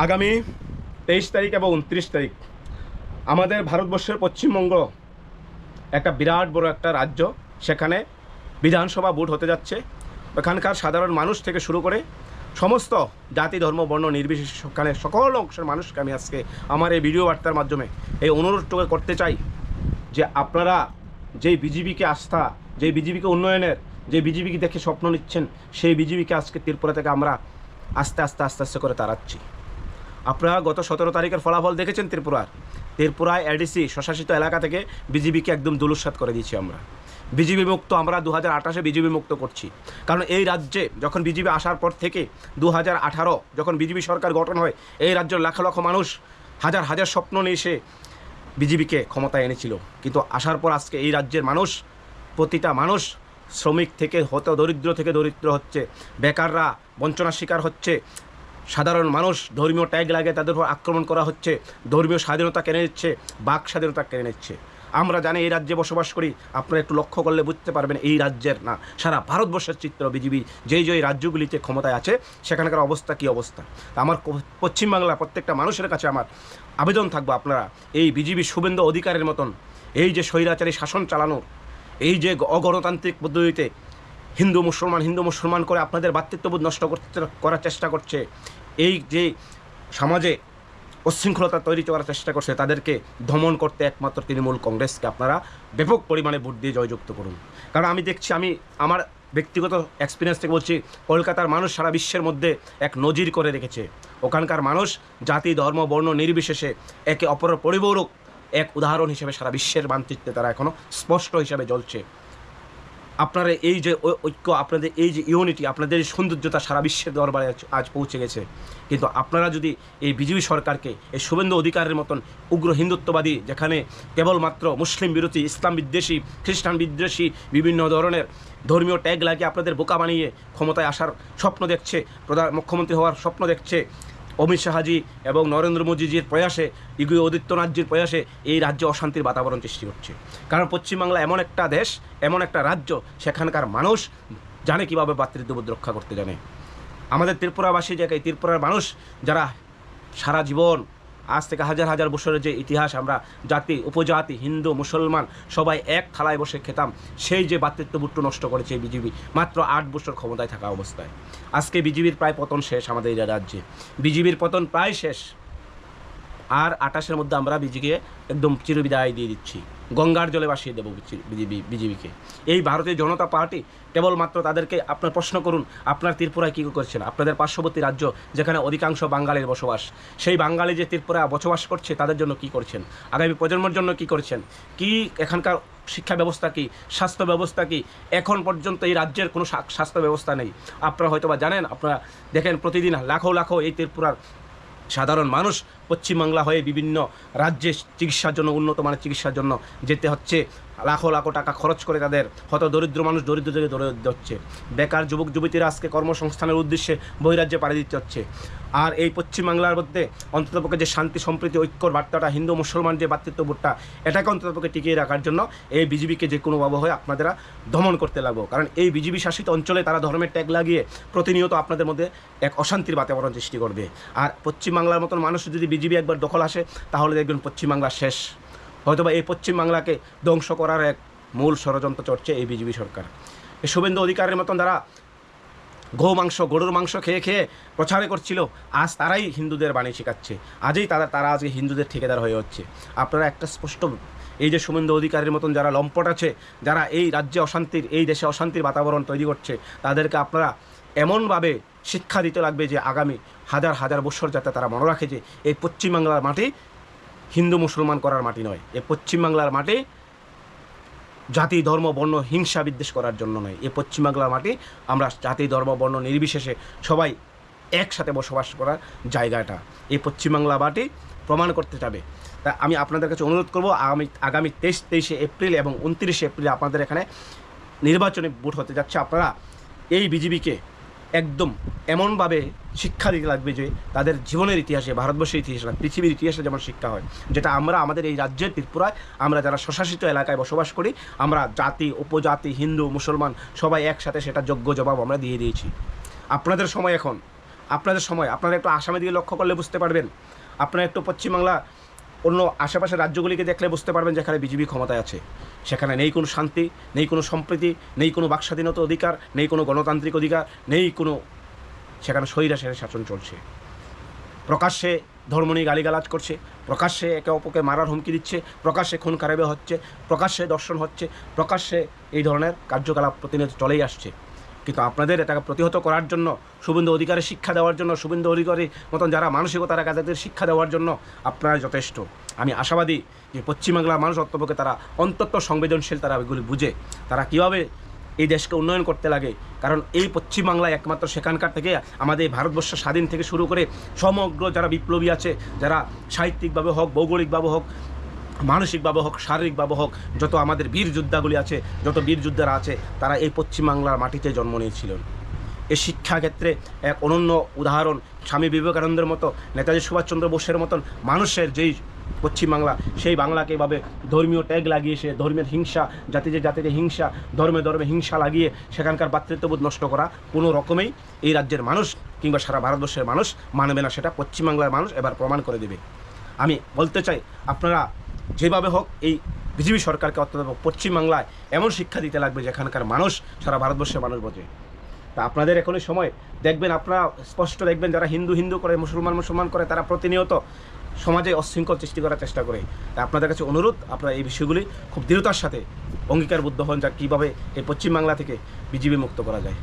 আগামী 23 তারিখ এবং 29 তারিখ আমাদের ভারতবর্ষের পশ্চিমবঙ্গ একটা বিরাট বড় একটা রাজ্য। সেখানে বিধানসভা ভোট হতে যাচ্ছে। এখানকার সাধারণ মানুষ থেকে শুরু করে সমস্ত জাতি ধর্ম বর্ণ নির্বিশেষে সেখানে সকল অংশের মানুষকে আমি আজকে আমার এই ভিডিও বার্তার মাধ্যমে এই অনুরোধটুকু করতে চাই যে আপনারা যেই বিজেপিকে আস্থা, যেই বিজেপিকে উন্নয়নের, যে বিজেপিকে দেখে স্বপ্ন নিচ্ছেন, সেই বিজেপিকে আজকে ত্রিপুরা থেকে আমরা আস্তে আস্তে করে তাড়াচ্ছি। আপনারা গত 17 তারিখের ফলাফল দেখেছেন। ত্রিপুরায় এডিসি স্বশাসিত এলাকা থেকে বিজেপিকে একদম দুলুসাৎ করে দিয়েছি আমরা। বিজেপি মুক্ত আমরা 2028-এ বিজেপি মুক্ত করছি। কারণ এই রাজ্যে যখন বিজেপি আসার পর থেকে 2018 যখন বিজেপি সরকার গঠন হয়, এই রাজ্যের লাখ লক্ষ মানুষ হাজার হাজার স্বপ্ন নিয়ে এসে বিজেপিকে ক্ষমতায় এনেছিল। কিন্তু আসার পর আজকে এই রাজ্যের মানুষ, প্রতিটা মানুষ শ্রমিক থেকে দরিদ্র থেকে দরিদ্র হচ্ছে, বেকাররা বঞ্চনার শিকার হচ্ছে, সাধারণ মানুষ ধর্মীয় ট্যাগ লাগে তাদের উপর আক্রমণ করা হচ্ছে, ধর্মীয় স্বাধীনতা কেড়ে নিচ্ছে, বাক স্বাধীনতা কেড়ে নিচ্ছে। আমরা জানি এই রাজ্যে বসবাস করি। আপনারা একটু লক্ষ্য করলে বুঝতে পারবেন এই রাজ্যের না, সারা ভারতবর্ষের চিত্র বিজেপি যেই রাজ্যগুলিতে ক্ষমতায় আছে সেখানকার অবস্থা কী অবস্থা। আমার পশ্চিমবাংলার প্রত্যেকটা মানুষের কাছে আমার আবেদন থাকবো, আপনারা এই বিজেপি শুভেন্দু অধিকারের মতন এই যে স্বৈরাচারী শাসন চালানোর, এই যে অগণতান্ত্রিক পদ্ধতিতে হিন্দু মুসলমান করে আপনাদের ভ্রাতৃত্ববোধ নষ্ট করার চেষ্টা করছে, এই যে সমাজে উচ্ছৃঙ্খলতা তৈরি করার চেষ্টা করছে, তাদেরকে দমন করতে একমাত্র তৃণমূল কংগ্রেসকে আপনারা ব্যাপক পরিমাণে ভোট দিয়ে জয়যুক্ত করুন। কারণ আমি দেখছি, আমি আমার ব্যক্তিগত এক্সপিরিয়েন্স থেকে বলছি, কলকাতার মানুষ সারা বিশ্বের মধ্যে এক নজির করে রেখেছে। ওখানকার মানুষ জাতি ধর্ম বর্ণ নির্বিশেষে একে অপরের পরিপূরক এক উদাহরণ হিসেবে সারা বিশ্বের মানচিত্রে তারা এখনও স্পষ্ট হিসাবে জ্বলছে। আপনারা এই যে ঐক্য, আপনাদের এই যে ইউনিটি, আপনাদের এই সৌন্দর্যতা সারা বিশ্বের দরবারে আজ পৌঁছে গেছে। কিন্তু আপনারা যদি এই বিজেপি সরকারকে, এই শুভেন্দু অধিকারের মতন উগ্র হিন্দুত্ববাদী, যেখানে কেবলমাত্র মুসলিম বিরোধী, ইসলাম বিদ্বেষী, খ্রিস্টান বিদ্বেষী বিভিন্ন ধরনের ধর্মীয় ট্যাগ লাগিয়ে আপনাদের বোকা বানিয়ে ক্ষমতায় আসার স্বপ্ন দেখছে, মুখ্যমন্ত্রী হওয়ার স্বপ্ন দেখছে অমিত শাহজি এবং নরেন্দ্র মোদীজির প্রয়াসে, যোগী আদিত্যনাথজির প্রয়াসে এই রাজ্যে অশান্তির বাতাবরণ সৃষ্টি করছে। কারণ পশ্চিমবাংলা এমন একটা দেশ, এমন একটা রাজ্য, সেখানকার মানুষ জানে কীভাবে ভ্রাতৃত্ববোধ রক্ষা করতে জানে। আমাদের ত্রিপুরাবাসী জায়গায় ত্রিপুরার মানুষ যারা সারা জীবন আজ থেকে হাজার হাজার বছরের যে ইতিহাস, আমরা জাতি উপজাতি হিন্দু মুসলমান সবাই এক থালায় বসে খেতাম, সেই যে ভ্রাতৃত্ববোধটা নষ্ট করেছে এই বিজেপি মাত্র 8 বছর ক্ষমতায় থাকা অবস্থায়। আজকে বিজেপির প্রায় পতন শেষ। আমাদের এই রাজ্যে বিজেপির পতন প্রায় শেষ। আর 28-এর মধ্যে আমরা বিজেপিকে একদম চিরবিদায় দিয়ে দিচ্ছি, গঙ্গার জলে ভাসিয়ে দেবো বিজেপিকে। এই ভারতীয় জনতা পার্টি কেবলমাত্র তাদেরকে আপনার প্রশ্ন করুন, আপনার ত্রিপুরায় কী করছেন? আপনাদের পার্শ্ববর্তী রাজ্য যেখানে অধিকাংশ বাঙালির বসবাস, সেই বাঙালি যে ত্রিপুরা বসবাস করছে তাদের জন্য কি করছেন? আগামী প্রজন্মের জন্য কি করছেন? কি এখানকার শিক্ষা ব্যবস্থা কি, স্বাস্থ্য ব্যবস্থা কি? এখন পর্যন্ত এই রাজ্যের কোনো স্বাস্থ্য ব্যবস্থা নেই। আপনারা হয়তো বা জানেন, আপনারা দেখেন প্রতিদিন লাখো এই ত্রিপুরার সাধারণ মানুষ পশ্চিমবাংলা হয়ে বিভিন্ন রাজ্যে চিকিৎসার জন্য, উন্নত মানের চিকিৎসার জন্য যেতে হচ্ছে। লাখো টাকা খরচ করে তাদের হয়তো দরিদ্র মানুষ দরিদ্র থেকে দরিদ্র হচ্ছে। বেকার যুবক যুবতীরা আজকে কর্মসংস্থানের উদ্দেশ্যে বহিরাজ্যে পাড়ি দিতে হচ্ছে। আর এই পশ্চিমবাংলার মধ্যে অন্ততপক্ষে যে শান্তি সম্প্রীতি ঐক্যর বার্তাটা, হিন্দু মুসলমান যে ভ্রাতৃত্ববোধটা, এটাকে অন্ততপক্ষে টিকিয়ে রাখার জন্য এই বিজেপিকে যে কোনোভাবে হয় আপনারা দমন করতে লাগবো। কারণ এই বিজেপি শাসিত অঞ্চলে তারা ধর্মের ট্যাগ লাগিয়ে প্রতিনিয়ত আপনাদের মধ্যে এক অশান্তির বাতাবরণ সৃষ্টি করবে। আর পশ্চিমবাংলার মতন মানুষ যদি বিজেপি একবার দখল আসে, তাহলে দেখবেন পশ্চিমবাংলা শেষ। হয়তোবা এই পশ্চিমবাংলাকে ধ্বংস করার এক মূল ষড়যন্ত্র চলছে এই বিজেপি সরকার। এই শুভেন্দু অধিকারের মতন যারা গরুর মাংস খেয়ে প্রচারে করছিল, আজ তারাই হিন্দুদের বাণী শেখাচ্ছে। আজই তারা আজকে হিন্দুদের ঠিকাদার হয়ে হচ্ছে। আপনারা একটা স্পষ্ট, এই যে শুভেন্দু অধিকারের মতন যারা লম্পট আছে, যারা এই রাজ্যে অশান্তির, এই দেশে অশান্তির বাতাবরণ তৈরি করছে, তাদেরকে আপনারা এমনভাবে শিক্ষা দিতে লাগবে যে আগামী হাজার হাজার বছর যাতে তারা মনে রাখে যে এই পশ্চিমবাংলার মাটি হিন্দু মুসলমান করার মাটি নয়। এই পশ্চিমবাংলার মাটি জাতি ধর্ম বর্ণ হিংসা বিদ্বেষ করার জন্য নয়। এই পশ্চিমবাংলার মাটি আমরা জাতি ধর্ম বর্ণ নির্বিশেষে সবাই একসাথে বসবাস করার জায়গাটা এই পশ্চিমবাংলা মাটি প্রমাণ করতে যাবে। তা আমি আপনাদের কাছে অনুরোধ করব, আগামী 23 এপ্রিল এবং 29 এপ্রিল আপনাদের এখানে নির্বাচনী ভোট হতে যাচ্ছে। আপনারা এই বিজেপিকে একদম এমনভাবে শিক্ষা দিতে লাগবে যে তাদের জীবনের ইতিহাসে, ভারতবর্ষের ইতিহাসে না, পৃথিবীর ইতিহাসে যেমন শিক্ষা হয়, যেটা আমরা আমাদের এই রাজ্যের ত্রিপুরায় আমরা যারা স্বশাসিত এলাকায় বসবাস করি, আমরা জাতি উপজাতি হিন্দু মুসলমান সবাই একসাথে সেটা যোগ্য জবাব আমরা দিয়ে দিয়েছি। আপনাদের সময় এখন, আপনাদের সময় আপনারা একটু আসামের দিকে লক্ষ্য করলে বুঝতে পারবেন, আপনারা একটু পশ্চিমবাংলা অন্য আশেপাশের রাজ্যগুলিকে দেখলে বুঝতে পারবেন যেখানে বিজেপি ক্ষমতায় আছে সেখানে নেই কোনো শান্তি, নেই কোনো সম্প্রীতি, নেই কোনো বাকস্বাধীনতা অধিকার, নেই কোনো গণতান্ত্রিক অধিকার, নেই কোনো, সেখানে স্বৈরাচারের শাসন চলছে। প্রকাশ্যে ধর্ম নিয়ে গালিগালাজ করছে, প্রকাশ্যে একে অপরকে মারার হুমকি দিচ্ছে, প্রকাশ্যে খুন খারাপে হচ্ছে, প্রকাশ্যে দর্শন হচ্ছে, প্রকাশ্যে এই ধরনের কার্যকলাপ প্রতিনিয়ত চলেই আসছে। কিন্তু আপনাদের এটাকে প্রতিহত করার জন্য, শুভেন্দু অধিকারের শিক্ষা দেওয়ার জন্য, শুভেন্দু অধিকারীর মতন যারা মানসিকতা রাখা তাদের শিক্ষা দেওয়ার জন্য আপনারা যথেষ্ট। আমি আশাবাদী যে পশ্চিমবাংলার মানুষ অন্তপক্ষে তারা অন্তত সংবেদনশীল, তারা এগুলি বুঝে তারা কীভাবে এই দেশকে উন্নয়ন করতে লাগে। কারণ এই পশ্চিমবাংলায় একমাত্র সেখানকার থেকে আমাদের ভারতবর্ষ স্বাধীন থেকে শুরু করে সমগ্র যারা বিপ্লবী আছে, যারা সাহিত্যিকভাবে হোক, ভৌগোলিকভাবে হোক, মানসিকভাবে হোক, শারীরিকভাবে হোক, যত আমাদের বীর যোদ্ধাগুলি আছে, যত বীর যোদ্ধারা আছে, তারা এই পশ্চিমবাংলার মাটিতে জন্ম নিয়েছিলেন। এই শিক্ষাক্ষেত্রে এক অনন্য উদাহরণ স্বামী বিবেকানন্দের মতো, নেতাজি সুভাষচন্দ্র বোসের মতন মানুষের যেই পশ্চিমবাংলা, সেই বাংলাকে এভাবে ধর্মীয় ট্যাগ লাগিয়ে সে ধর্মের হিংসা, জাতিতে হিংসা, ধর্মে হিংসা লাগিয়ে সেখানকার ভ্রাতৃত্ববোধ নষ্ট করা কোনো রকমেই এই রাজ্যের মানুষ কিংবা সারা ভারতবর্ষের মানুষ মানবে না। সেটা পশ্চিমবাংলার মানুষ এবার প্রমাণ করে দেবে। আমি বলতে চাই, আপনারা যেভাবে হোক এই বিজেপি সরকারকে অর্থাৎ পশ্চিমবাংলায় এমন শিক্ষা দিতে লাগবে যেখানকার মানুষ সারা ভারতবর্ষের মানুষ বোঝে। তা আপনাদের এখনই সময়, দেখবেন আপনারা স্পষ্ট দেখবেন যারা হিন্দু করে, মুসলমান করে, তারা প্রতিনিয়ত সমাজে অশৃঙ্খল সৃষ্টি করার চেষ্টা করে। তা আপনাদের কাছে অনুরোধ, আপনারা এই বিষয়গুলি খুব দৃঢ়তার সাথে অঙ্গীকারবদ্ধ হন যা কীভাবে এই পশ্চিমবাংলা থেকে বিজেপি মুক্ত করা যায়।